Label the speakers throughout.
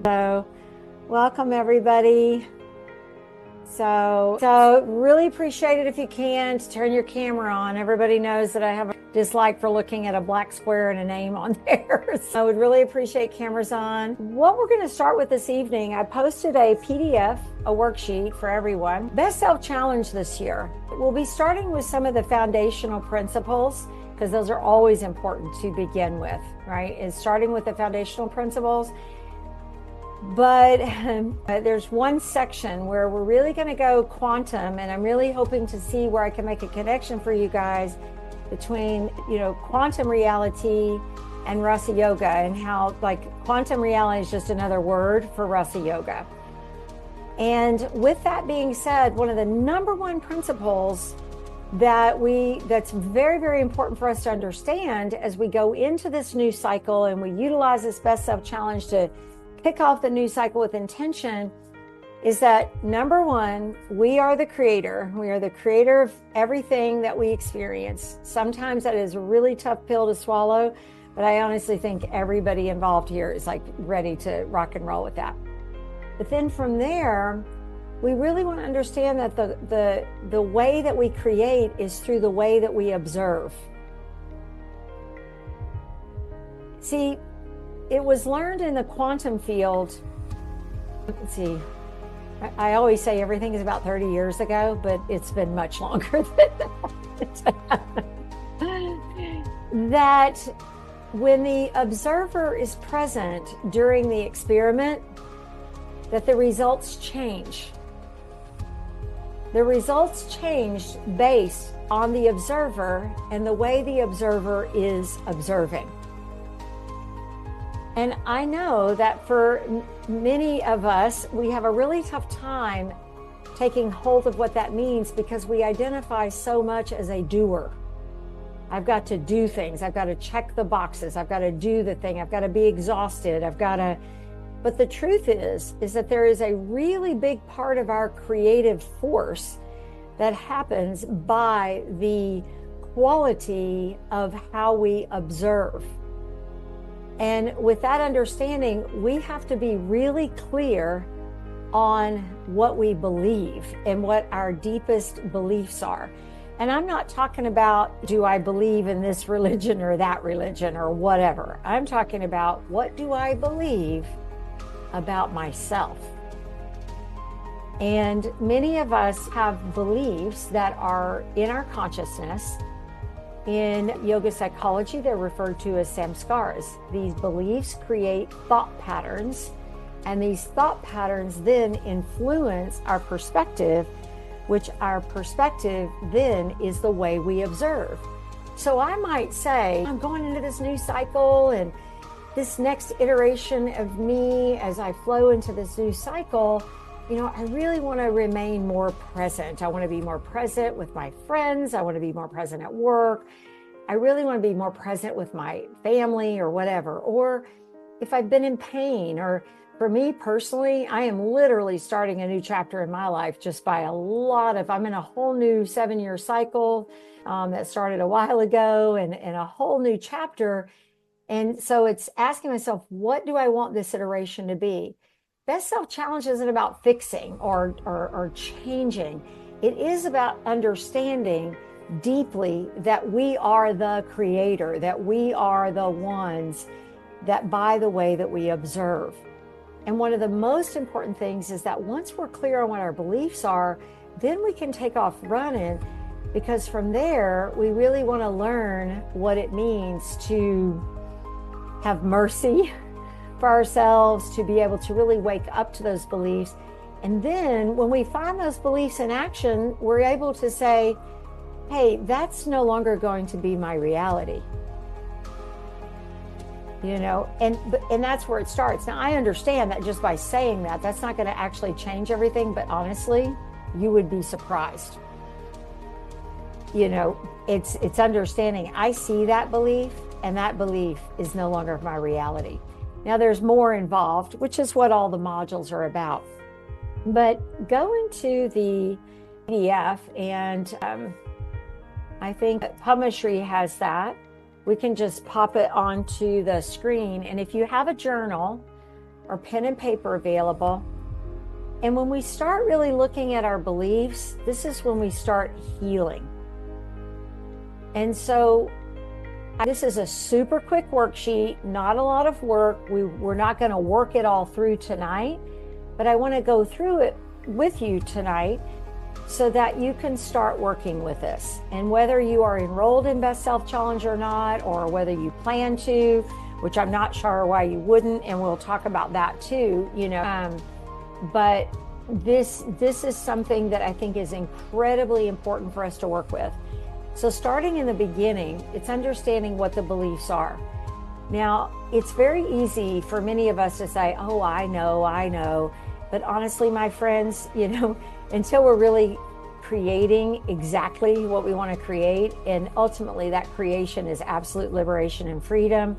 Speaker 1: So welcome everybody. So really appreciate it if you can to turn your camera on. Everybody knows that I have a dislike for looking at a black square and a name on there. So I would really appreciate cameras on. What we're going to start with this evening, I posted a PDF, a worksheet for everyone. Best Self Challenge this year. We'll be starting with some of the foundational principles, because those are always important to begin with, right? Is starting with the foundational principles. But there's one section where we're really going to go quantum, and I'm really hoping to see where I can make a connection for you guys between, quantum reality and Rasa Yoga, and how quantum reality is just another word for Rasa Yoga. And with that being said, one of the number one principles that's very, very important for us to understand as we go into this new cycle and we utilize this Best Self Challenge to kick off the new cycle with intention, is that number one, we are the creator. We are the creator of everything that we experience. Sometimes that is a really tough pill to swallow, but I honestly think everybody involved here is ready to rock and roll with that. But then from there, we really want to understand that the way that we create is through the way that we observe. See, it was learned in the quantum field. Let's see. I always say everything is about 30 years ago, but it's been much longer than that. That when the observer is present during the experiment, that the results change. The results changed based on the observer and the way the observer is observing. And I know that for many of us, we have a really tough time taking hold of what that means, because we identify so much as a doer. I've got to do things. I've got to check the boxes. I've got to do the thing. I've got to be exhausted. But the truth is that there is a really big part of our creative force that happens by the quality of how we observe. And with that understanding, we have to be really clear on what we believe and what our deepest beliefs are. And I'm not talking about, do I believe in this religion or that religion or whatever. I'm talking about, what do I believe about myself? And many of us have beliefs that are in our consciousness. In yoga psychology, they're referred to as samskaras. These beliefs create thought patterns, and these thought patterns then influence our perspective, which our perspective then is the way we observe. So I might say, I'm going into this new cycle, and this next iteration of me as I flow into this new cycle, I really want to remain more present. I want to be more present with my friends. I want to be more present at work. I really want to be more present with my family or whatever. Or if I've been in pain, or for me personally, I am literally starting a new chapter in my life just by I'm in a whole new 7-year cycle that started a while ago, and a whole new chapter. And so it's asking myself, what do I want this iteration to be? Best Self Challenge isn't about fixing or changing. It is about understanding deeply that we are the creator, that we are the ones that by the way that we observe. And one of the most important things is that once we're clear on what our beliefs are, then we can take off running, because from there, we really want to learn what it means to have mercy for ourselves, to be able to really wake up to those beliefs. And then when we find those beliefs in action, we're able to say, hey, that's no longer going to be my reality. And that's where it starts. Now, I understand that just by saying that, that's not going to actually change everything, but honestly, you would be surprised. It's understanding, I see that belief, and that belief is no longer my reality. Now, there's more involved, which is what all the modules are about. But go into the PDF, and I think Padma Shakti has that. We can just pop it onto the screen. And if you have a journal or pen and paper available. And when we start really looking at our beliefs, this is when we start healing. And so this is a super quick worksheet, not a lot of work. We're not going to work it all through tonight, but I want to go through it with you tonight so that you can start working with this. And whether you are enrolled in Best Self Challenge or not, or whether you plan to, which I'm not sure why you wouldn't, and we'll talk about that too, but this is something that I think is incredibly important for us to work with. So starting in the beginning, it's understanding what the beliefs are. Now, it's very easy for many of us to say, oh, I know. But honestly, my friends, until we're really creating exactly what we want to create, and ultimately that creation is absolute liberation and freedom,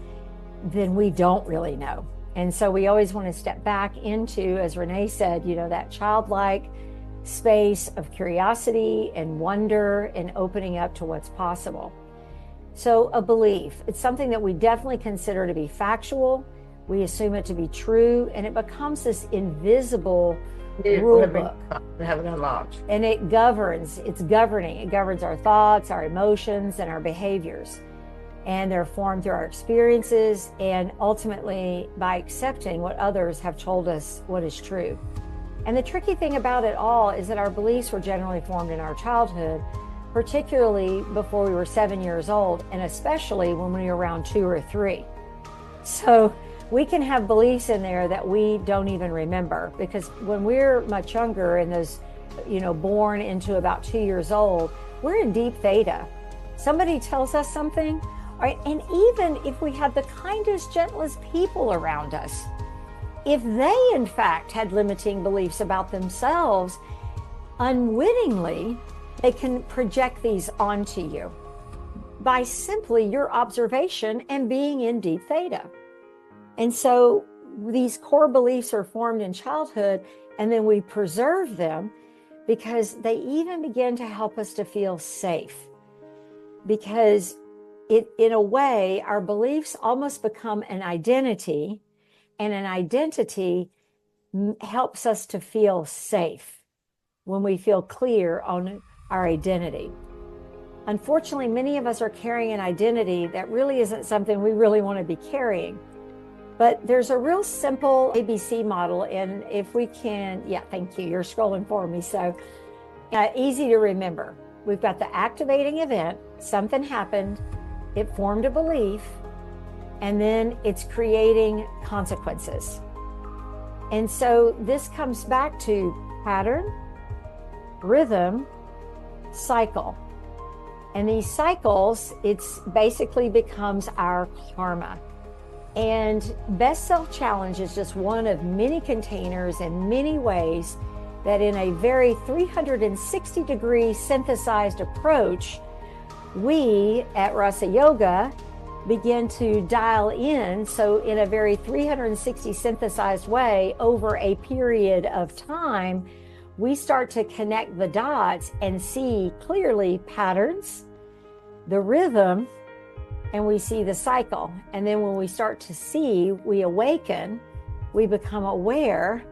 Speaker 1: then we don't really know. And so we always want to step back into, as Renee said, that childlike space of curiosity and wonder and opening up to what's possible. So a belief, it's something that we definitely consider to be factual. We assume it to be true, and it becomes this invisible rule book. And it governs our thoughts, our emotions, and our behaviors. And they're formed through our experiences and ultimately by accepting what others have told us what is true. And the tricky thing about it all is that our beliefs were generally formed in our childhood, particularly before we were 7 years old, and especially when we were around 2 or 3. So we can have beliefs in there that we don't even remember, because when we're much younger and those, born into about 2 years old, we're in deep theta. Somebody tells us something, right? And even if we had the kindest, gentlest people around us, if they in fact had limiting beliefs about themselves, unwittingly, they can project these onto you by simply your observation and being in deep theta. And so these core beliefs are formed in childhood, and then we preserve them because they even begin to help us to feel safe. Because in a way, our beliefs almost become an identity, and an identity helps us to feel safe when we feel clear on our identity. Unfortunately, many of us are carrying an identity that really isn't something we really want to be carrying. But there's a real simple ABC model, and if we can, thank you, you're scrolling for me, so easy to remember. We've got the activating event, something happened, it formed a belief, and then it's creating consequences. And so this comes back to pattern, rhythm, cycle. And these cycles, it's basically becomes our karma. And Best Self Challenge is just one of many containers and many ways that in a very 360-degree synthesized approach, we at Rasa Yoga begin to dial in. So in a very 360 synthesized way over a period of time, we start to connect the dots and see clearly patterns, the rhythm, and we see the cycle. And then when we start to see, we awaken, we become aware,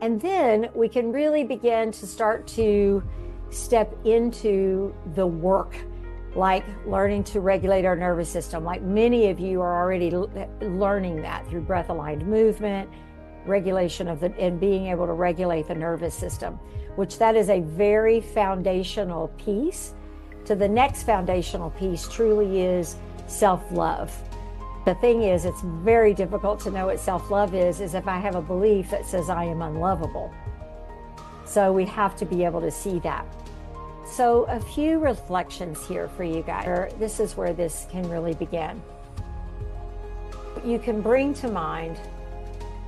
Speaker 1: and then we can really begin to start to step into the work, like learning to regulate our nervous system. Like many of you are already learning that through breath aligned movement, regulation of and being able to regulate the nervous system, which that is a very foundational piece. To the next foundational piece truly is self-love. The thing is, it's very difficult to know what self-love is if I have a belief that says I am unlovable. So we have to be able to see that. So a few reflections here for you guys. This is where this can really begin. You can bring to mind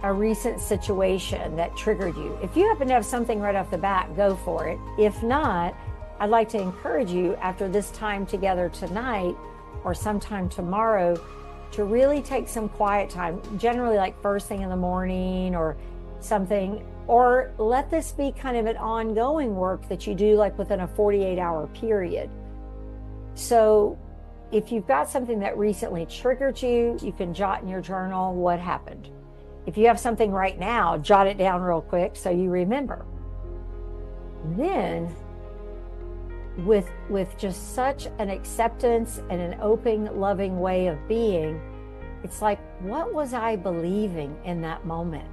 Speaker 1: a recent situation that triggered you. If you happen to have something right off the bat, go for it. If not, I'd like to encourage you after this time together tonight or sometime tomorrow to really take some quiet time, generally like first thing in the morning or something, or let this be kind of an ongoing work that you do like within a 48-hour period. So if you've got something that recently triggered you, you can jot in your journal what happened. If you have something right now, jot it down real quick so you remember. Then, with just such an acceptance and an open, loving way of being, it's like, what was I believing in that moment?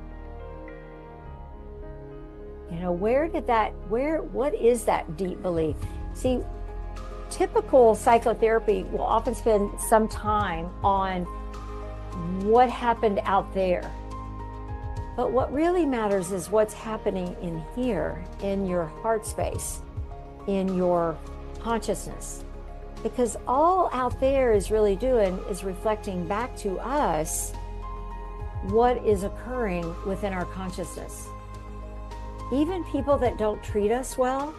Speaker 1: You know, what is that deep belief? See, typical psychotherapy will often spend some time on what happened out there. But what really matters is what's happening in here, in your heart space, in your consciousness. Because all out there is really doing is reflecting back to us what is occurring within our consciousness. Even people that don't treat us well,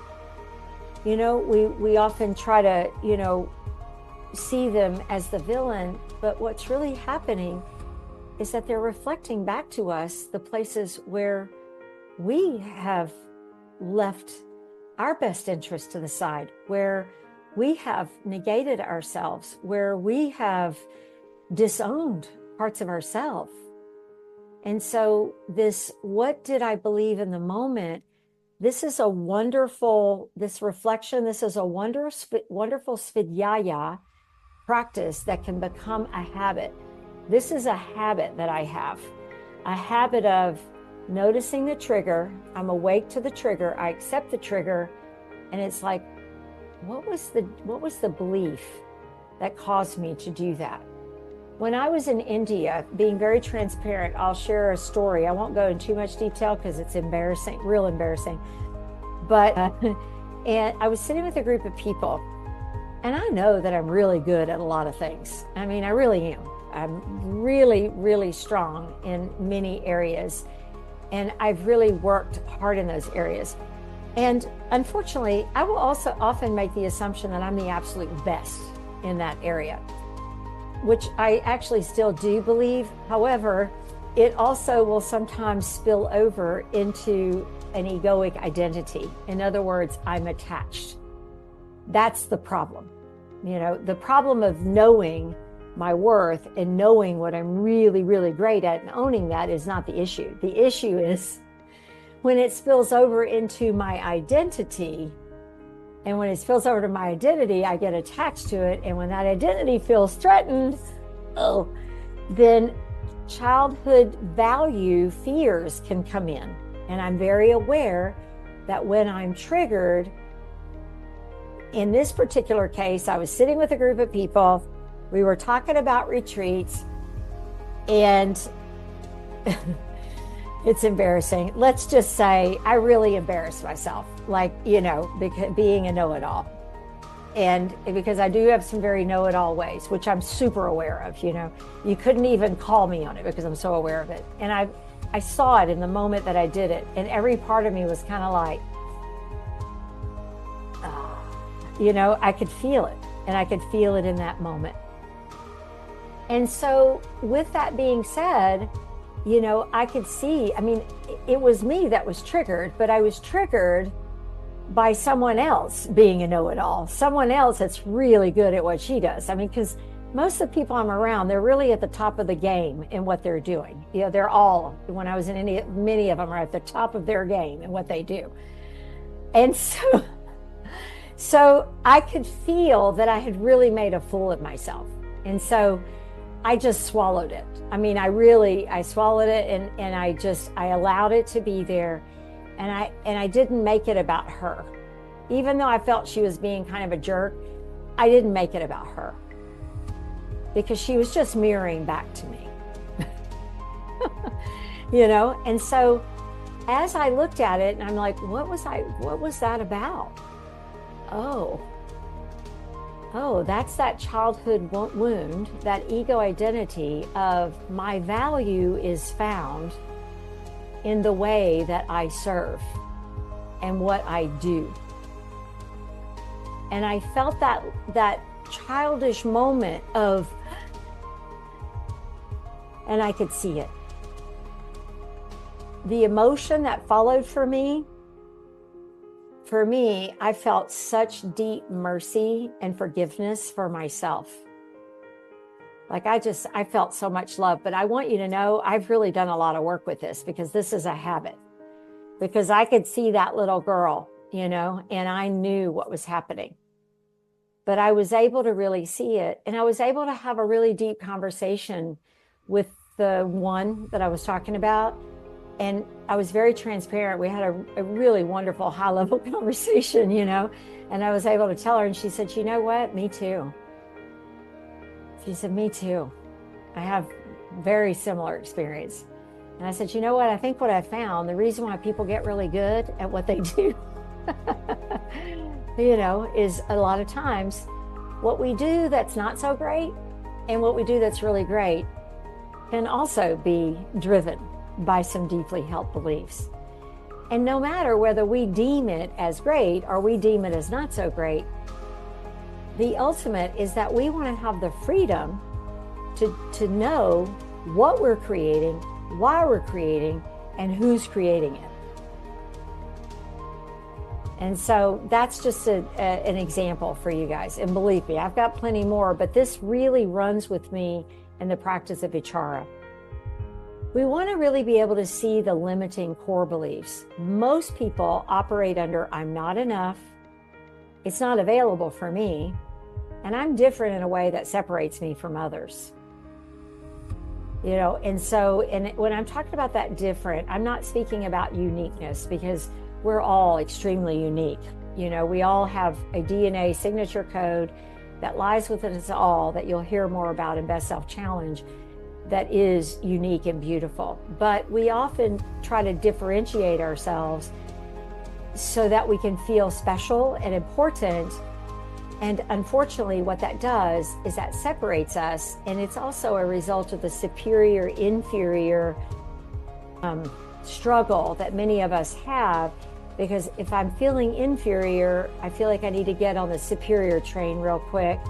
Speaker 1: you know, we often try to, you know, see them as the villain, but what's really happening is that they're reflecting back to us the places where we have left our best interest to the side, where we have negated ourselves, where we have disowned parts of ourselves. And so this, what did I believe in the moment? This is a wonderful, this reflection, this is a wonderful svidhyaya practice that can become a habit. This is a habit that I have, a habit of noticing the trigger. I'm awake to the trigger. I accept the trigger. And it's like, what was the belief that caused me to do that? When I was in India, being very transparent, I'll share a story. I won't go into too much detail because it's embarrassing, real embarrassing. But, and I was sitting with a group of people, and I know that I'm really good at a lot of things. I mean, I really am. I'm really, really strong in many areas. And I've really worked hard in those areas. And unfortunately, I will also often make the assumption that I'm the absolute best in that area, which I actually still do believe. However, it also will sometimes spill over into an egoic identity. In other words, I'm attached. That's the problem. You know, the problem of knowing my worth and knowing what I'm really, really great at and owning that is not the issue. The issue is when it spills over into my identity. And when it spills over to my identity, I get attached to it. And when that identity feels threatened, then childhood value fears can come in. And I'm very aware that when I'm triggered, in this particular case, I was sitting with a group of people. We were talking about retreats, and it's embarrassing. Let's just say I really embarrassed myself, like, you know, being a know-it-all. And because I do have some very know-it-all ways, which I'm super aware of, you know. You couldn't even call me on it because I'm so aware of it. And I saw it in the moment that I did it. And every part of me was kind of like, you know, I could feel it. And I could feel it in that moment. And so with that being said, you know, I could see, I mean, it was me that was triggered, but I was triggered by someone else being a know-it-all, someone else that's really good at what she does. I mean, because most of the people I'm around, they're really at the top of the game in what they're doing. You know, they're all, when I was in India, many of them are at the top of their game in what they do. And so I could feel that I had really made a fool of myself. And so I just swallowed it. I mean, I swallowed it, and I allowed it to be there. And I didn't make it about her. Even though I felt she was being kind of a jerk, I didn't make it about her, because she was just mirroring back to me. You know? And so as I looked at it, and I'm like, what was that about? Oh, that's that childhood wound, that ego identity of my value is found in the way that I serve and what I do. And I felt that childish moment of, and I could see it. The emotion that followed for me, I felt such deep mercy and forgiveness for myself. Like I felt so much love. But I want you to know, I've really done a lot of work with this, because this is a habit. Because I could see that little girl, and I knew what was happening. But I was able to really see it. And I was able to have a really deep conversation with the one that I was talking about. And I was very transparent. We had a really wonderful high-level conversation, and I was able to tell her, and she said, you know what? Me too. She said, me too. I have very similar experience. And I said, you know what? I think what I found, the reason why people get really good at what they do, is a lot of times what we do that's not so great and what we do that's really great can also be driven by some deeply held beliefs. And no matter whether we deem it as great or we deem it as not so great, the ultimate is that we want to have the freedom to know what we're creating, why we're creating, and who's creating it. And so that's just an example for you guys. And believe me, I've got plenty more, but this really runs with me in the practice of Vichara. We want to really be able to see the limiting core beliefs. Most people operate under, I'm not enough, it's not available for me, and I'm different in a way that separates me from others. And so, when I'm talking about that different, I'm not speaking about uniqueness, because we're all extremely unique. We all have a DNA signature code that lies within us all, that you'll hear more about in Best Self Challenge, that is unique and beautiful. But we often try to differentiate ourselves so that we can feel special and important. And unfortunately, what that does is that separates us. And it's also a result of the superior-inferior struggle that many of us have. Because if I'm feeling inferior, I feel like I need to get on the superior train real quick,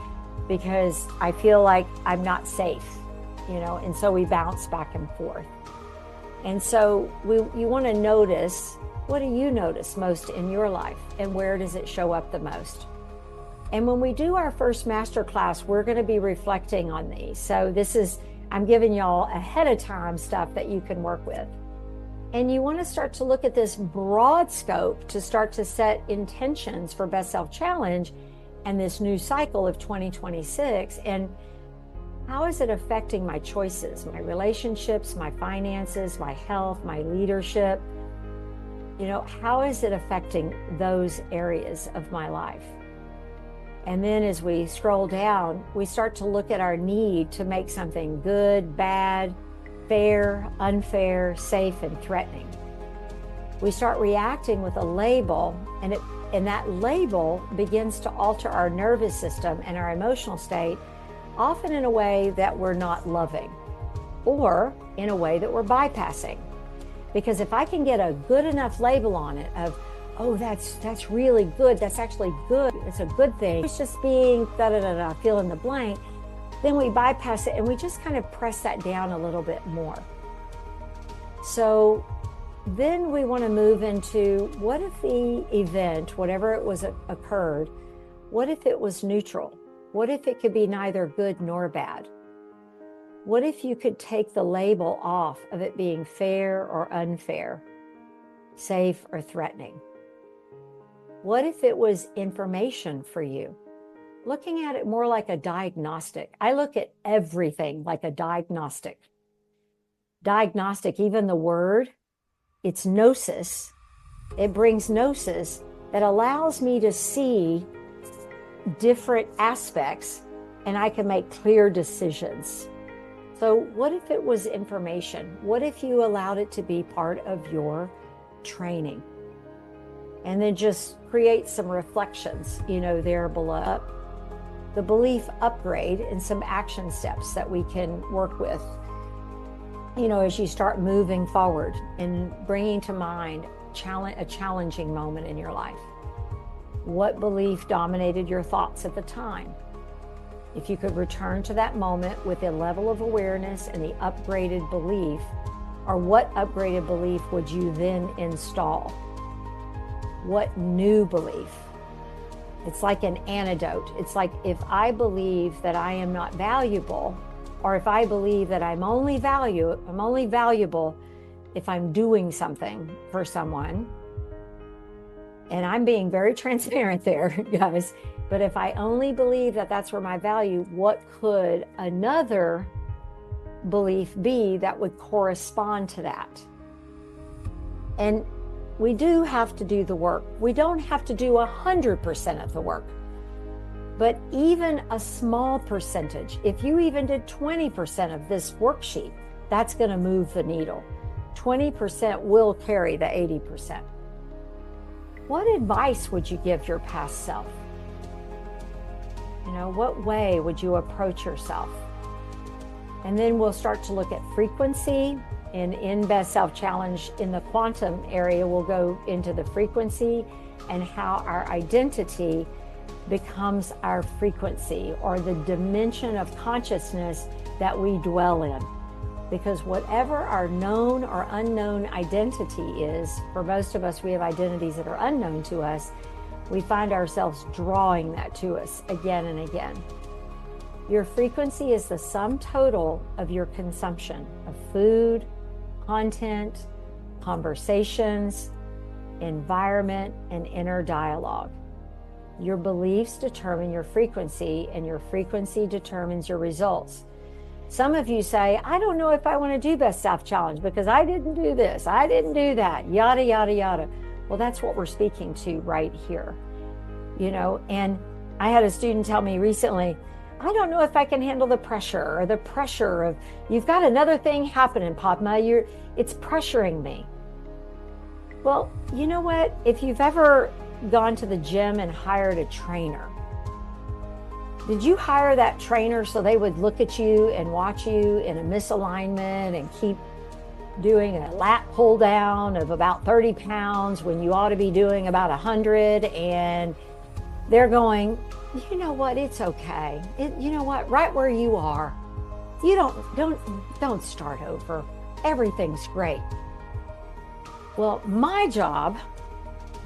Speaker 1: because I feel like I'm not safe, and so we bounce back and forth. And so you want to notice, what do you notice most in your life, and where does it show up the most? And when we do our first masterclass, we're going to be reflecting on these. So I'm giving y'all ahead of time stuff that you can work with. And you want to start to look at this broad scope to start to set intentions for Best Self Challenge and this new cycle of 2026. And how is it affecting my choices, my relationships, my finances, my health, my leadership? How is it affecting those areas of my life? And then as we scroll down, we start to look at our need to make something good, bad, fair, unfair, safe, and threatening. We start reacting with a label, and that label begins to alter our nervous system and our emotional state, often in a way that we're not loving, or in a way that we're bypassing. Because if I can get a good enough label on it of, oh, that's really good, that's actually good, it's a good thing, it's just being da-da-da-da, fill in the blank, then we bypass it and we just kind of press that down a little bit more. So then we want to move into, what if the event, whatever it was occurred, what if it was neutral? What if it could be neither good nor bad? What if you could take the label off of it being fair or unfair, safe or threatening? What if it was information for you? Looking at it more like a diagnostic. I look at everything like a diagnostic. Diagnostic, even the word, it's gnosis. It brings gnosis that allows me to see different aspects, and I can make clear decisions. So what if it was information? What if you allowed it to be part of your training? And then just create some reflections, there below. The belief upgrade and some action steps that we can work with, as you start moving forward and bringing to mind a challenging moment in your life. What belief dominated your thoughts at the time? If you could return to that moment with a level of awareness and the upgraded belief, or what upgraded belief would you then install? What new belief? It's like an antidote. It's like, if I believe that I am not valuable, or if I believe that I'm only valuable if I'm doing something for someone, and I'm being very transparent there, guys, but if I only believe that that's where my value, what could another belief be that would correspond to that? And we do have to do the work. We don't have to do 100% of the work, but even a small percentage, if you even did 20% of this worksheet, that's going to move the needle. 20% will carry the 80%. What advice would you give your past self? You know, what way would you approach yourself? And then we'll start to look at frequency. In Best Self Challenge, in the quantum area, we'll go into the frequency and how our identity becomes our frequency, or the dimension of consciousness that we dwell in. Because whatever our known or unknown identity is, for most of us, we have identities that are unknown to us, we find ourselves drawing that to us again and again. Your frequency is the sum total of your consumption of food, content, conversations, environment, and inner dialogue. Your beliefs determine your frequency, and your frequency determines your results. Some of you say, I don't know if I want to do Best Self Challenge because I didn't do this, I didn't do that, yada, yada, yada. Well, that's what we're speaking to right here. You know, and I had a student tell me recently, I don't know if I can handle the pressure of, you've got another thing happening, Padma, it's pressuring me. Well, you know what? If you've ever gone to the gym and hired a trainer, did you hire that trainer so they would look at you and watch you in a misalignment and keep doing a lat pull down of about 30 pounds when you ought to be doing about 100, and they're going, you know what, it's okay. You know what, right where you are, you don't start over. Everything's great. Well, my job,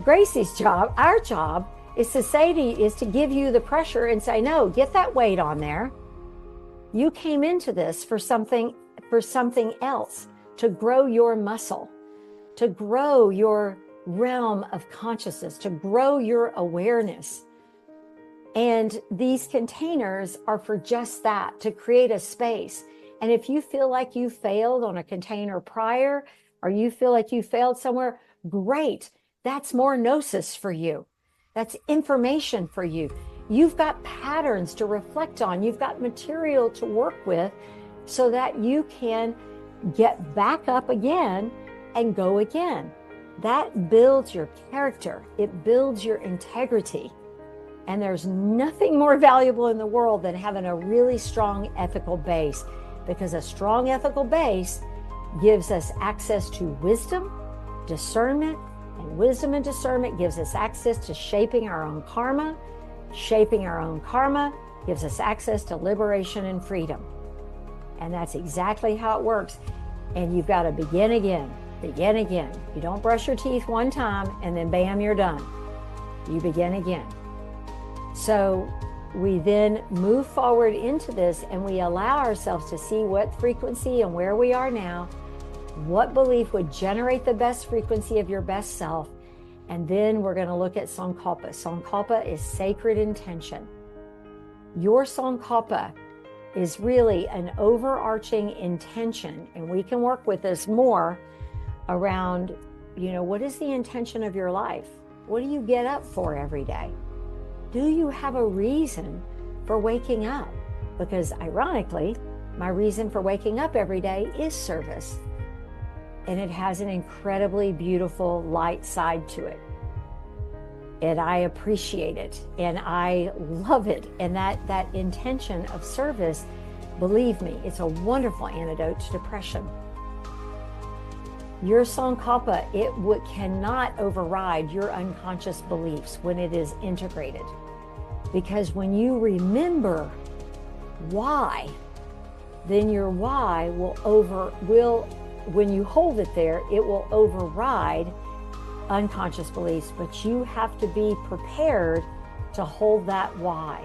Speaker 1: Gracie's job, our job is to give you the pressure and say, no, get that weight on there. You came into this for something else, to grow your muscle, to grow your realm of consciousness, to grow your awareness. And these containers are for just that, to create a space. And if you feel like you failed on a container prior, or you feel like you failed somewhere, great. That's more gnosis for you. That's information for you. You've got patterns to reflect on. You've got material to work with so that you can get back up again and go again. That builds your character. It builds your integrity. And there's nothing more valuable in the world than having a really strong ethical base, because a strong ethical base gives us access to wisdom, discernment, and wisdom and discernment gives us access to shaping our own karma. Shaping our own karma gives us access to liberation and freedom. And that's exactly how it works. And you've got to begin again, begin again. You don't brush your teeth one time and then bam, you're done. You begin again. So we then move forward into this and we allow ourselves to see what frequency and where we are now, what belief would generate the best frequency of your best self. And then we're going to look at Sankalpa. Sankalpa is sacred intention. Your Sankalpa is really an overarching intention, and we can work with this more around, what is the intention of your life? What do you get up for every day? Do you have a reason for waking up? Because ironically, my reason for waking up every day is service. And it has an incredibly beautiful light side to it. And I appreciate it and I love it. And that intention of service, believe me, it's a wonderful antidote to depression. Your Sankalpa, cannot override your unconscious beliefs when it is integrated. Because when you remember why, then your why when you hold it there, it will override unconscious beliefs, but you have to be prepared to hold that why.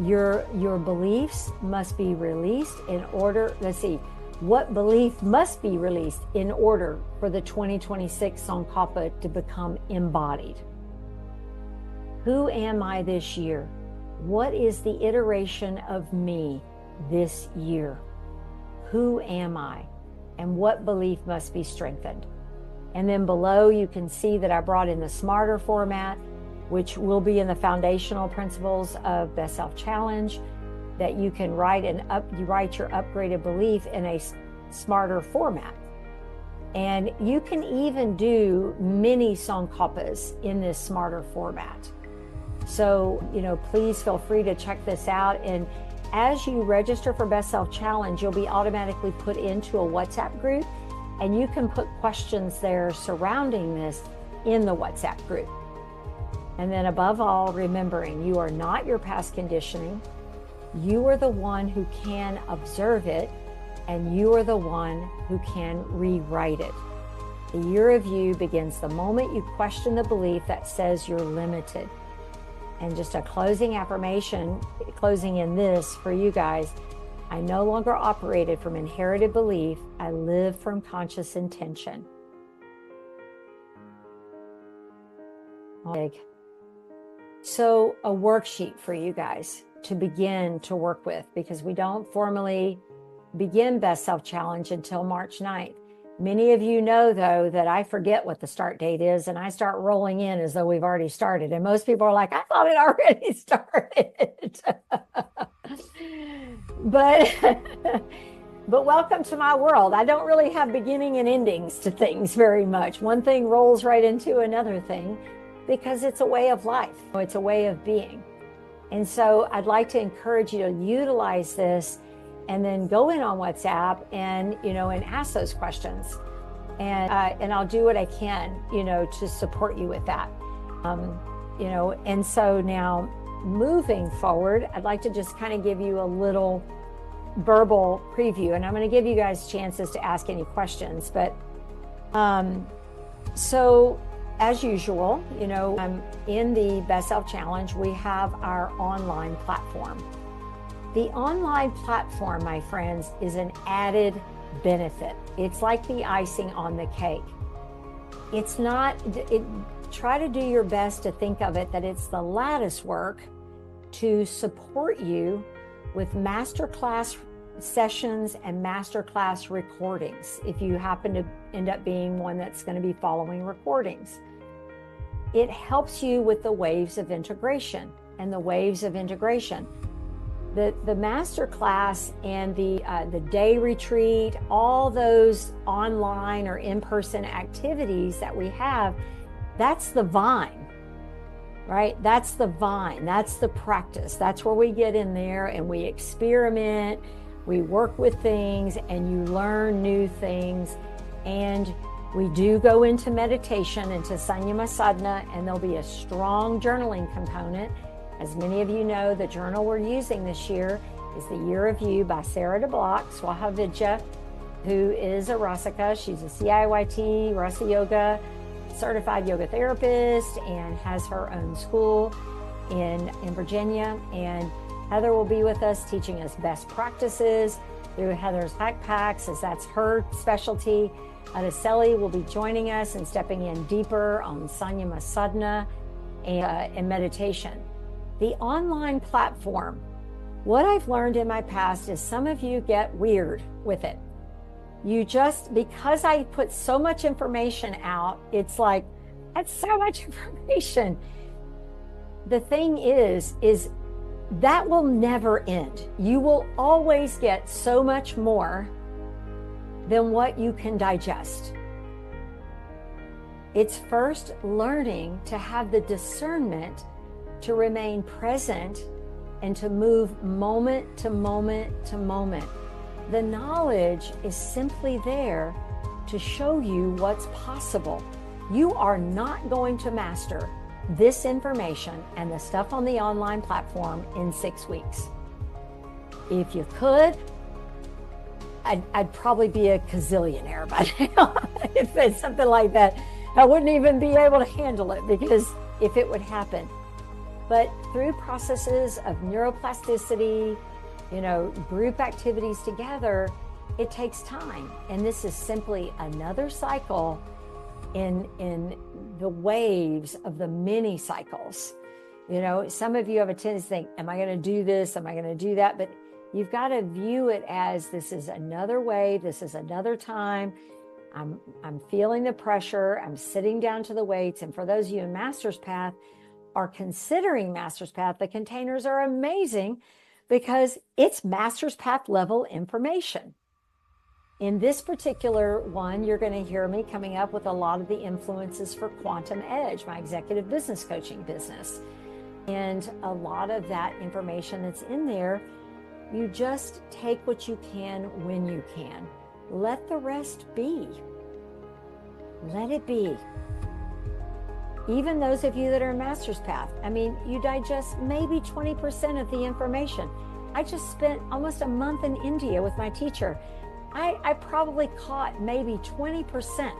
Speaker 1: Your beliefs must be released in order, let's see, what belief must be released in order for the 2026 Tsongkhapa to become embodied? Who am I this year? What is the iteration of me this year? Who am I? And what belief must be strengthened? And then below you can see that I brought in the smarter format, which will be in the foundational principles of Best Self Challenge, that you can write your upgraded belief in a smarter format. And you can even do mini Tsongkhapas in this smarter format. So, please feel free to check this out. And as you register for Best Self Challenge, you'll be automatically put into a WhatsApp group, and you can put questions there surrounding this in the WhatsApp group. And then above all, remembering you are not your past conditioning. You are the one who can observe it, and you are the one who can rewrite it. The year of you begins the moment you question the belief that says you're limited. And just a closing affirmation, closing in this for you guys: I no longer operated from inherited belief. I live from conscious intention. Big. So a worksheet for you guys to begin to work with, because we don't formally begin Best Self Challenge until March 9th. Many of you know, though, that I forget what the start date is, and I start rolling in as though we've already started. And most people are like, I thought it already started. But welcome to my world. I don't really have beginning and endings to things very much. One thing rolls right into another thing, because it's a way of life. It's a way of being. And so I'd like to encourage you to utilize this, and then go in on WhatsApp and ask those questions. And I'll do what I can, to support you with that. And so now moving forward, I'd like to just kind of give you a little verbal preview, and I'm going to give you guys chances to ask any questions. But so as usual, in the Best Self Challenge, we have our online platform. The online platform, my friends, is an added benefit. It's like the icing on the cake. It's not, try to do your best to think of it that it's the lattice work to support you with masterclass sessions and masterclass recordings, if you happen to end up being one that's going to be following recordings. It helps you with the waves of integration and the waves of integration. The master class and the day retreat, all those online or in-person activities that we have, that's the vine, right? That's the vine. That's the practice. That's where we get in there and we experiment, we work with things, and you learn new things. And we do go into meditation, into Sanyama Sadhana, and there'll be a strong journaling component. As many of you know, the journal we're using this year is The Year of You by Sarah DeBlock Swahavidya, who is a Rasika. She's a CIYT, Rasa Yoga, certified yoga therapist, and has her own school in Virginia. And Heather will be with us teaching us best practices through Heather's backpacks, as that's her specialty. Adeseli will be joining us and stepping in deeper on Sanyama Sadhana and meditation. The online platform, what I've learned in my past is some of you get weird with it. You just, because I put so much information out, it's like, that's so much information. The thing is that will never end. You will always get so much more than what you can digest. It's first learning to have the discernment to remain present and to move moment to moment to moment. The knowledge is simply there to show you what's possible. You are not going to master this information and the stuff on the online platform in 6 weeks. If you could, I'd probably be a gazillionaire by now. If it's something like that, I wouldn't even be able to handle it, because if it would happen. But through processes of neuroplasticity, group activities together, it takes time. And this is simply another cycle in the waves of the many cycles. Some of you have a tendency to think, am I going to do this? Am I going to do that? But you've got to view it as this is another wave. This is another time. I'm feeling the pressure. I'm sitting down to the weights. And for those of you in Master's Path are considering Master's Path, the containers are amazing because it's Master's Path level information. In this particular one, you're going to hear me coming up with a lot of the influences for Quantum Edge, my executive business coaching business. And a lot of that information that's in there, you just take what you can when you can. Let the rest be. Let it be. Even those of you that are in Master's Path, you digest maybe 20% of the information. I just spent almost a month in India with my teacher. I probably caught maybe 20%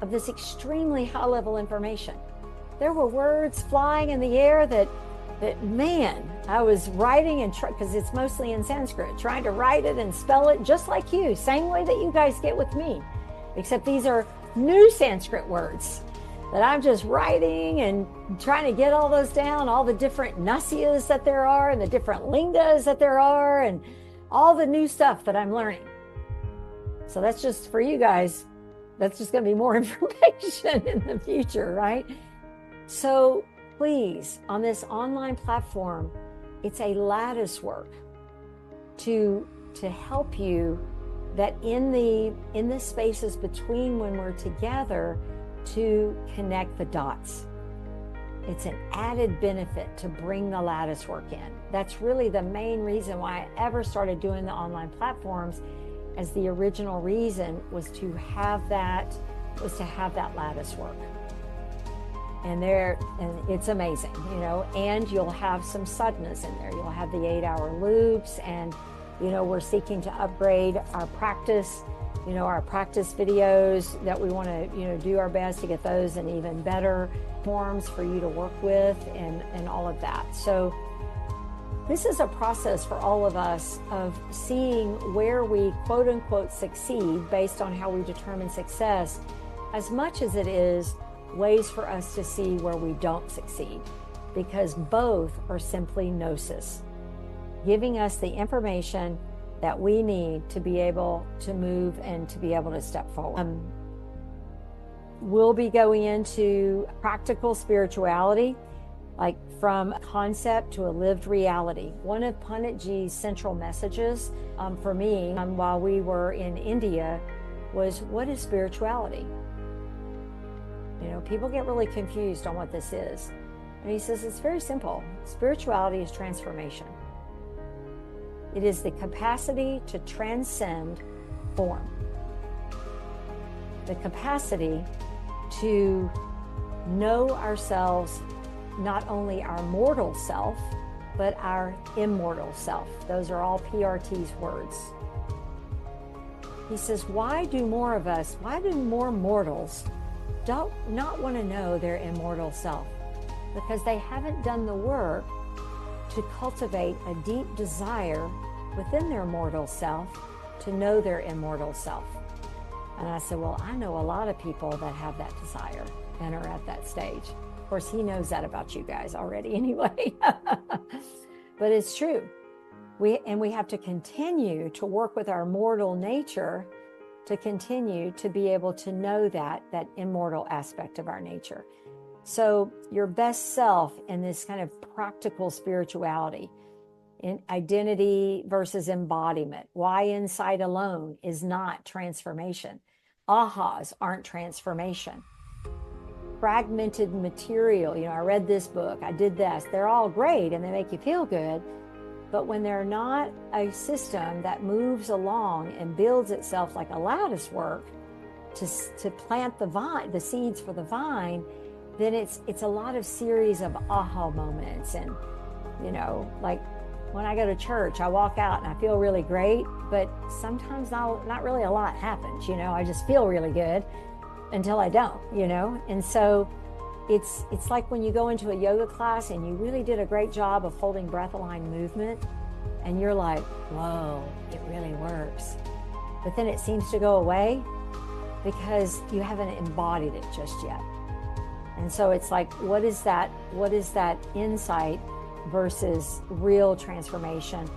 Speaker 1: of this extremely high-level information. There were words flying in the air that man, I was writing and because it's mostly in Sanskrit, trying to write it and spell it just like you, same way that you guys get with me, except these are new Sanskrit words that I'm just writing and trying to get all those down, all the different nasyas that there are and the different lingas that there are and all the new stuff that I'm learning. So that's just for you guys. That's just going to be more information in the future, right? So please, on this online platform, it's a lattice work to help you that in the spaces between when we're together to connect the dots. It's an added benefit to bring the lattice work in. That's really the main reason why I ever started doing the online platforms, as the original reason was to have that lattice work. And it's amazing, and you'll have some sadhanas in there. You'll have the 8-hour loops, and we're seeking to upgrade our practice, our practice videos that we want to, do our best to get those in even better forms for you to work with and all of that. So this is a process for all of us of seeing where we quote unquote succeed based on how we determine success, as much as it is ways for us to see where we don't succeed, because both are simply gnosis, giving us the information that we need to be able to move and to be able to step forward. We'll be going into practical spirituality, like from concept to a lived reality. One of Panditji's central messages for me while we were in India was, what is spirituality? People get really confused on what this is. And he says, it's very simple. Spirituality is transformation. It is the capacity to transcend form. The capacity to know ourselves, not only our mortal self, but our immortal self. Those are all PRT's words. He says, why do more mortals not want to know their immortal self? Because they haven't done the work to cultivate a deep desire within their mortal self to know their immortal self. And I said, well, I know a lot of people that have that desire and are at that stage. Of course, he knows that about you guys already anyway. But it's true. We have to continue to work with our mortal nature to continue to be able to know that immortal aspect of our nature. So your best self in this kind of practical spirituality, in identity versus embodiment, why insight alone is not transformation. Ahas aren't transformation. Fragmented material, I read this book, I did this, they're all great and they make you feel good. But when they're not a system that moves along and builds itself like a lattice work to plant the seeds for the vine, then it's a lot of series of aha moments. And, like when I go to church, I walk out and I feel really great, but sometimes not really a lot happens, I just feel really good until I don't, And so it's like when you go into a yoga class and you really did a great job of holding breath aligned movement, and you're like, whoa, it really works. But then it seems to go away because you haven't embodied it just yet. And so it's like, what is that insight versus real transformation?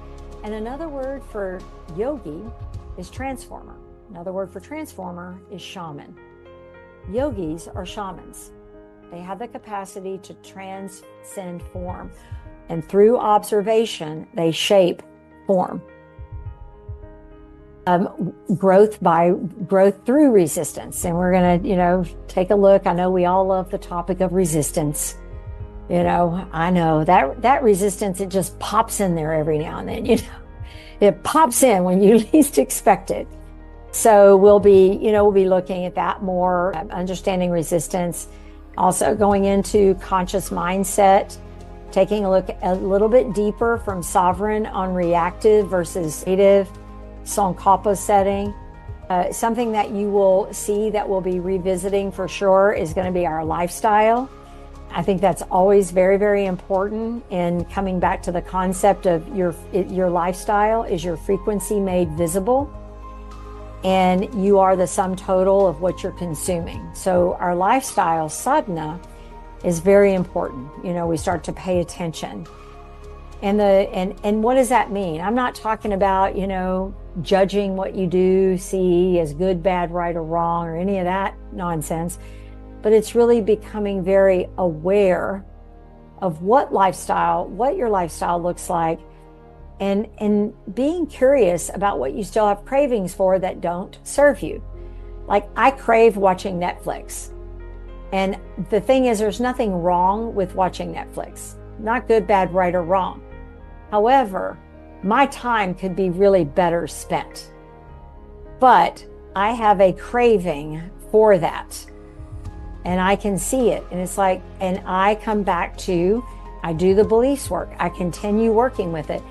Speaker 1: And another word for yogi is transformer. Another word for transformer is shaman. Yogis are shamans. They have the capacity to transcend form. And through observation, they shape form. Growth through resistance. And we're going to, take a look. I know we all love the topic of resistance. I know that resistance, it just pops in there every now and then, it pops in when you least expect it. So we'll be looking at that more, understanding resistance, also going into conscious mindset, taking a look a little bit deeper from sovereign on reactive versus native, Sankapa setting. Something that you will see that we'll be revisiting for sure is going to be our lifestyle. I think that's always very, very important in coming back to the concept of your lifestyle is your frequency made visible, and you are the sum total of what you're consuming. So our lifestyle sadhana is very important. We start to pay attention. And what does that mean? I'm not talking about, judging what you do, see as good, bad, right, or wrong, or any of that nonsense. But it's really becoming very aware of what your lifestyle looks like, and being curious about what you still have cravings for that don't serve you. Like, I crave watching Netflix. And the thing is, there's nothing wrong with watching Netflix. Not good, bad, right, or wrong. However, my time could be really better spent. But I have a craving for that. And I can see it. And it's like, and I come back to, I do the beliefs work. I continue working with it.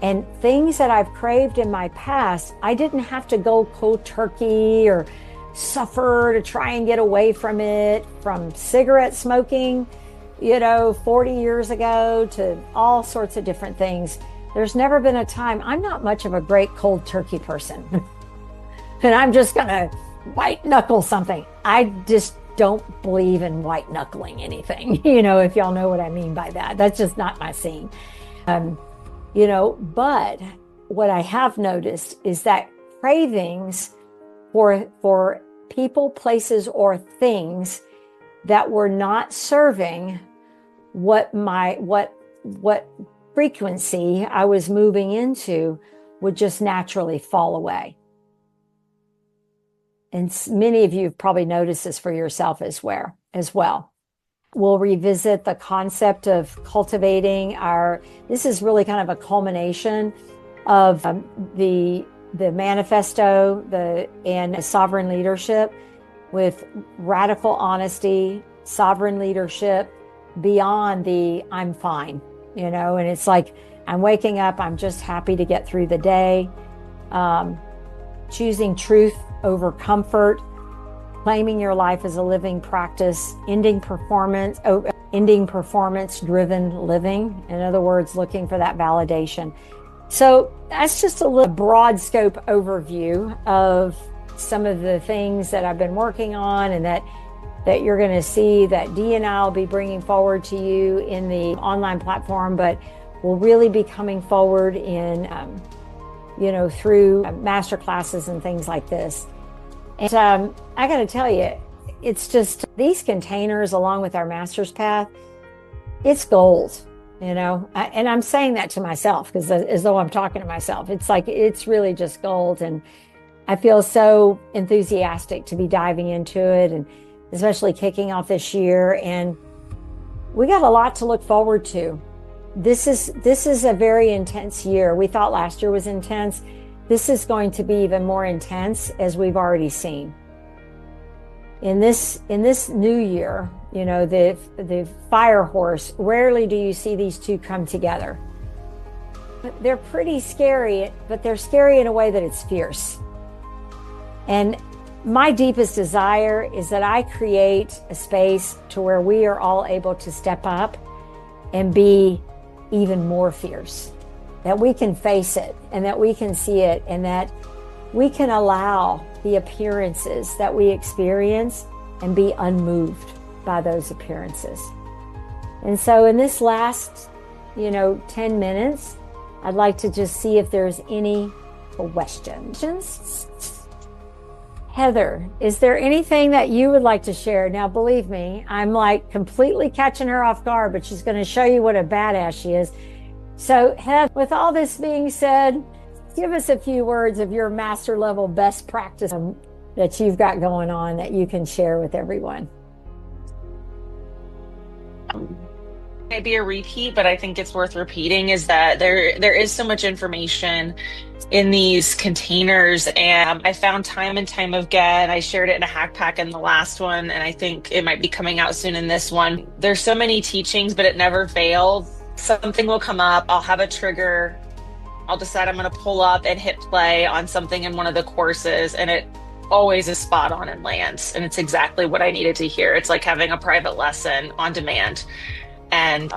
Speaker 1: And things that I've craved in my past, I didn't have to go cold turkey or suffer to try and get away from it, from cigarette smoking, 40 years ago to all sorts of different things. There's never been a time, I'm not much of a great cold turkey person. And I'm just going to white knuckle something. I just don't believe in white knuckling anything, if y'all know what I mean by that. That's just not my scene. But what I have noticed is that cravings for people, places, or things that were not serving what frequency I was moving into would just naturally fall away. And many of you have probably noticed this for yourself as well. We'll revisit the concept of cultivating this is really kind of a culmination of the manifesto and sovereign leadership, with radical honesty, sovereign leadership beyond the I'm fine, and it's like, I'm waking up, I'm just happy to get through the day, choosing truth over comfort, claiming your life as a living practice, ending performance driven living. In other words, looking for that validation. So that's just a little broad scope overview of some of the things that I've been working on, and that you're going to see that Dee and I will be bringing forward to you in the online platform, but will really be coming forward in, through master classes and things like this. And I got to tell you, it's just these containers, along with our master's path, it's gold, and I'm saying that to myself because as though I'm talking to myself. It's like, it's really just gold. And I feel so enthusiastic to be diving into it, and especially kicking off this year. And we got a lot to look forward to. This is a very intense year. We thought last year was intense. This is going to be even more intense, as we've already seen. In this new year, the fire horse, rarely do you see these two come together. But they're pretty scary, but they're scary in a way that it's fierce. And my deepest desire is that I create a space to where we are all able to step up and be even more fierce, that we can face it and that we can see it, and that we can allow the appearances that we experience and be unmoved by those appearances. And so in this last, 10 minutes, I'd like to just see if there's any questions. Heather, is there anything that you would like to share? Now, believe me, I'm like completely catching her off guard, but she's going to show you what a badass she is. So, Heather, with all this being said, give us a few words of your master level best practice that you've got going on that you can share with everyone.
Speaker 2: Maybe a repeat, but I think it's worth repeating, is that there is so much information in these containers, and I found time and time again, I shared it in a hack pack in the last one, and I think it might be coming out soon in this one. There's so many teachings, but it never fails. Something will come up, I'll have a trigger, I'll decide I'm going to pull up and hit play on something in one of the courses, and it always is spot on and lands, and it's exactly what I needed to hear. It's like having a private lesson on demand. And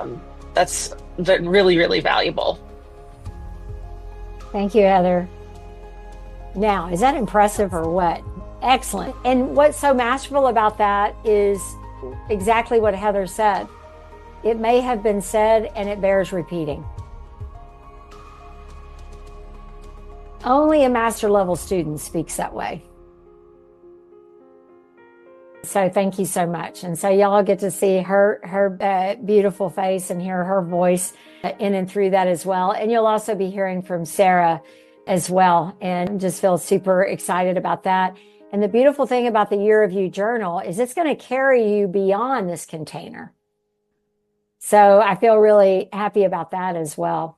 Speaker 2: that's really, really valuable.
Speaker 1: Thank you, Heather. Now, is that impressive or what? Excellent. And what's so masterful about that is exactly what Heather said. It may have been said and it bears repeating. Only a master level student speaks that way. So thank you so much. And so y'all get to see her beautiful face and hear her voice in and through that as well. And you'll also be hearing from Sarah as well, and just feel super excited about that. And the beautiful thing about the Year of You journal is it's going to carry you beyond this container. So I feel really happy about that as well.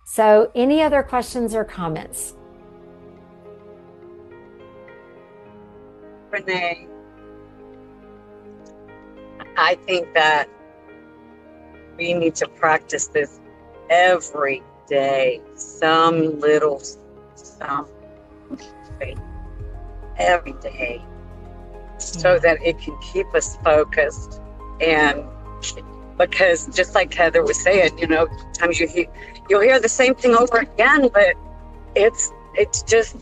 Speaker 1: So any other questions or comments?
Speaker 3: Renee, I think that we need to practice this every day, some little something every day, so that it can keep us focused. And because just like Heather was saying, sometimes you'll hear the same thing over again, but it's just,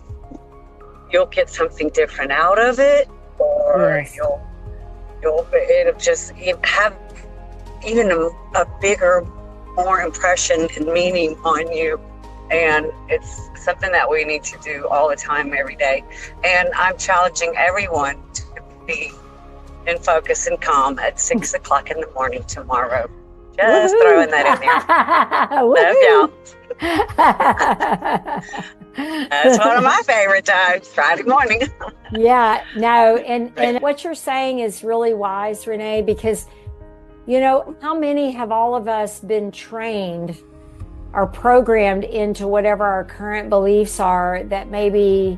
Speaker 3: you'll get something different out of it, or
Speaker 1: yes.
Speaker 3: It'll just have even a bigger, more impression and meaning on you. And it's something that we need to do all the time, every day. And I'm challenging everyone to be in focus and calm at 6 o'clock in the morning tomorrow. Just
Speaker 1: Woo-hoo.
Speaker 3: Throwing that in there. Love y'all. That's one of my favorite times, Friday morning.
Speaker 1: Yeah, no, and what you're saying is really wise, Renee, because, how many have all of us been trained or programmed into whatever our current beliefs are that maybe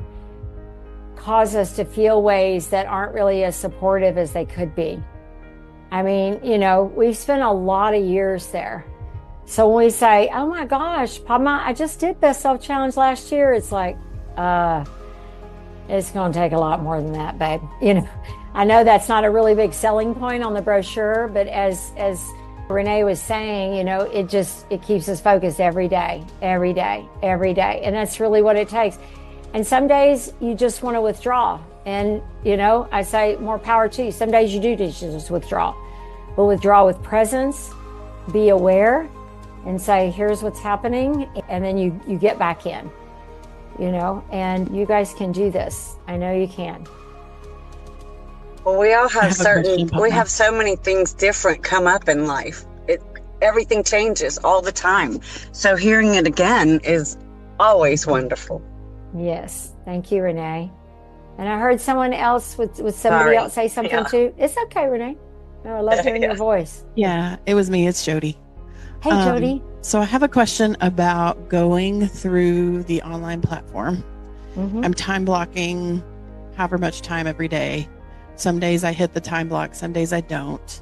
Speaker 1: cause us to feel ways that aren't really as supportive as they could be? I mean, we've spent a lot of years there. So when we say, oh my gosh, Padma, I just did Best Self Challenge last year, it's like, it's going to take a lot more than that, babe. I know that's not a really big selling point on the brochure, but as Renee was saying, it keeps us focused every day. And that's really what it takes. And some days you just want to withdraw. And, I say more power to you. Some days you do just withdraw. But withdraw with presence, be aware, and say, here's what's happening. And then you get back in, and you guys can do this. I know you can.
Speaker 3: Well, we all have we have so many things different come up in life. Everything changes all the time. So hearing it again is always wonderful.
Speaker 1: Yes. Thank you, Renee. And I heard someone else with somebody else say something too. It's okay, Renee. No, I love hearing your voice.
Speaker 4: Yeah, it was me. It's Jody.
Speaker 1: Hey, Jody.
Speaker 4: So I have a question about going through the online platform.
Speaker 1: Mm-hmm.
Speaker 4: I'm time blocking however much time every day. Some days I hit the time block, some days I don't.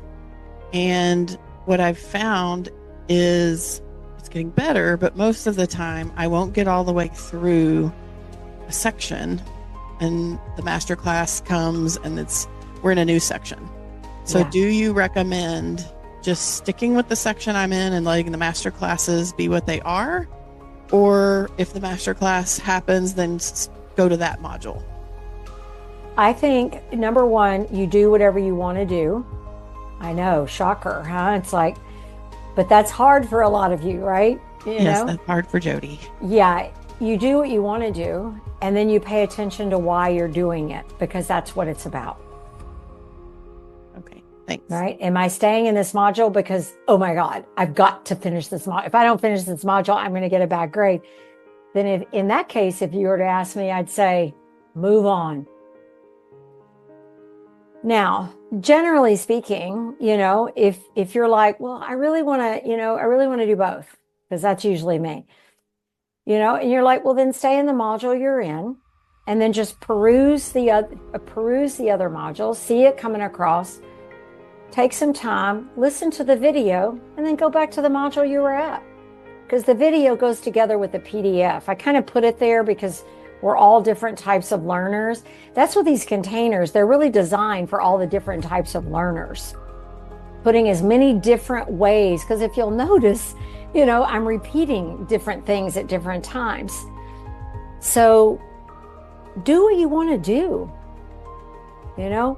Speaker 4: And what I've found is it's getting better, but most of the time I won't get all the way through a section and the master class comes and we're in a new section. So do you recommend just sticking with the section I'm in and letting the master classes be what they are? Or if the master class happens, then go to that module?
Speaker 1: I think, number one, you do whatever you want to do. I know, shocker, huh? It's like, but that's hard for a lot of you, right?
Speaker 4: Yes, that's hard for Jody.
Speaker 1: Yeah, you do what you want to do, and then you pay attention to why you're doing it, because that's what it's about.
Speaker 4: Okay, thanks.
Speaker 1: Right? Am I staying in this module because, oh my God, I've got to finish this module. If I don't finish this module, I'm going to get a bad grade. Then in that case, if you were to ask me, I'd say, move on. Now, generally speaking, if you're like, well, I really want to do both, because that's usually me, and you're like, well, then stay in the module you're in, and then just peruse the other modules, see it coming across, take some time, listen to the video, and then go back to the module you were at, because the video goes together with the PDF. I kind of put it there because we're all different types of learners. That's what these containers, they're really designed for all the different types of learners. Putting as many different ways, because if you'll notice, I'm repeating different things at different times. So do what you want to do, and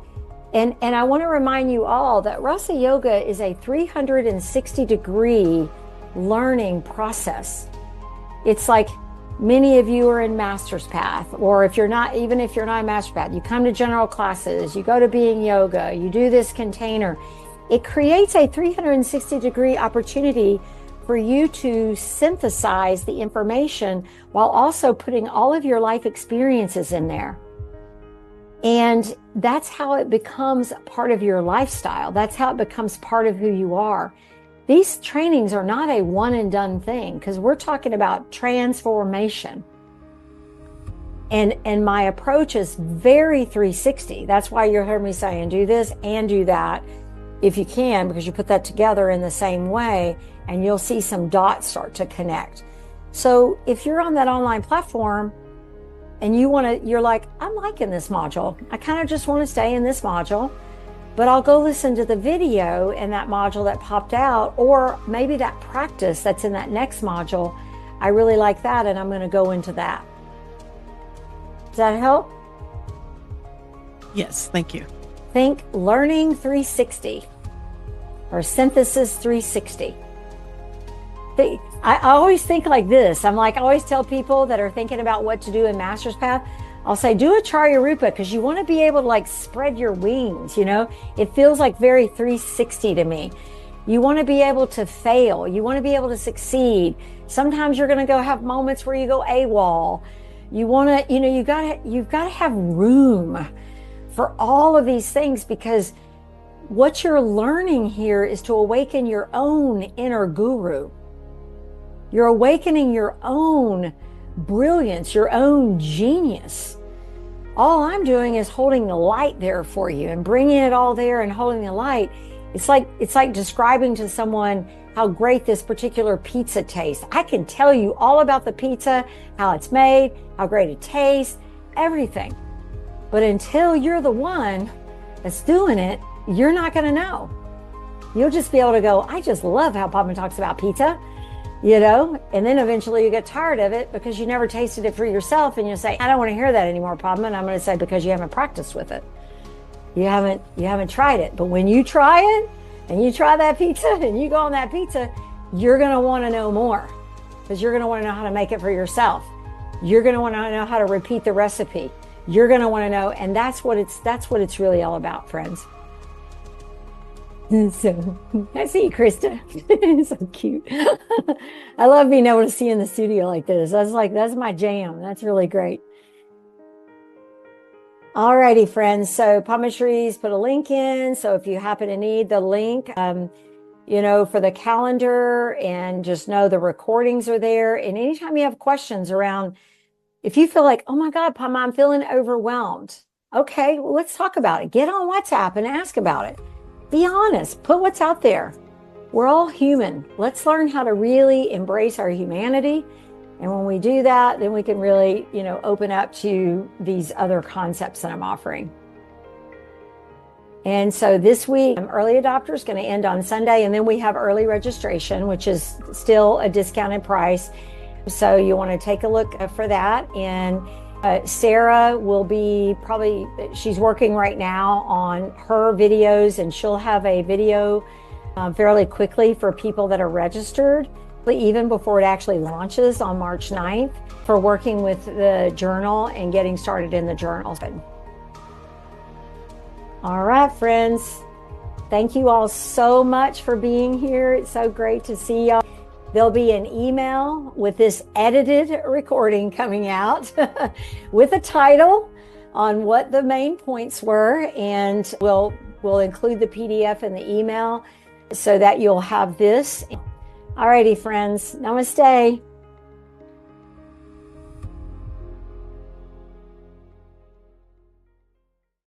Speaker 1: I want to remind you all that Rasa Yoga is a 360-degree learning process. It's like, many of you are in Master's Path, or even if you're not in Master's Path, you come to general classes, you go to Being Yoga, you do this container. It creates a 360-degree opportunity for you to synthesize the information while also putting all of your life experiences in there. And that's how it becomes part of your lifestyle. That's how it becomes part of who you are. These trainings are not a one and done thing, because we're talking about transformation. And my approach is very 360. That's why you heard me saying do this and do that if you can, because you put that together in the same way and you'll see some dots start to connect. So if you're on that online platform and you're like, I'm liking this module, I kind of just want to stay in this module, but I'll go listen to the video in that module that popped out, or maybe that practice that's in that next module. I really like that, and I'm going to go into that. Does that help?
Speaker 4: Yes, thank you.
Speaker 1: Think Learning 360 or Synthesis 360. I always think like this. I always tell people that are thinking about what to do in Master's Path, I'll say, do a Charya Rupa, because you want to be able to spread your wings, It feels like very 360 to me. You want to be able to fail. You want to be able to succeed. Sometimes you're going to go have moments where you go AWOL. You want to, you've got to have room for all of these things, because what you're learning here is to awaken your own inner guru. You're awakening your own brilliance, your own genius. All I'm doing is holding the light there for you and bringing it all there and holding the light. It's like describing to someone how great this particular pizza tastes. I can tell you all about the pizza, how it's made, how great it tastes, everything. But until you're the one that's doing it, you're not going to know. You'll just be able to go, I just love how Padma talks about pizza. And then eventually you get tired of it because you never tasted it for yourself, and you say, I don't want to hear that anymore, Padma. And I'm going to say, because you haven't practiced with it. You haven't tried it. But when you try it and you try that pizza and you go on that pizza, you're going to want to know more, because you're going to want to know how to make it for yourself. You're going to want to know how to repeat the recipe. You're going to want to know. And that's what it's really all about, friends. So I see you, Krista. So cute. I love being able to see in the studio like this. That's my jam. That's really great. Alrighty, friends. So Padma Shri's put a link in. So if you happen to need the link, for the calendar, and just know the recordings are there. And anytime you have questions around, if you feel like, oh my God, Padma, I'm feeling overwhelmed. Okay, well, let's talk about it. Get on WhatsApp and ask about it. Be honest. Put what's out there. We're all human. Let's learn how to really embrace our humanity And when we do that, then we can really, open up to these other concepts that I'm offering. And so this week, early adopters going to end on Sunday, and then we have early registration, which is still a discounted price. So you want to take a look for that. And Sarah will be she's working right now on her videos, and she'll have a video fairly quickly for people that are registered, even before it actually launches on March 9th, for working with the journal and getting started in the journal. All right, friends. Thank you all so much for being here. It's so great to see y'all. There'll be an email with this edited recording coming out with a title on what the main points were, and we'll include the PDF in the email so that you'll have this. All righty, friends. Namaste.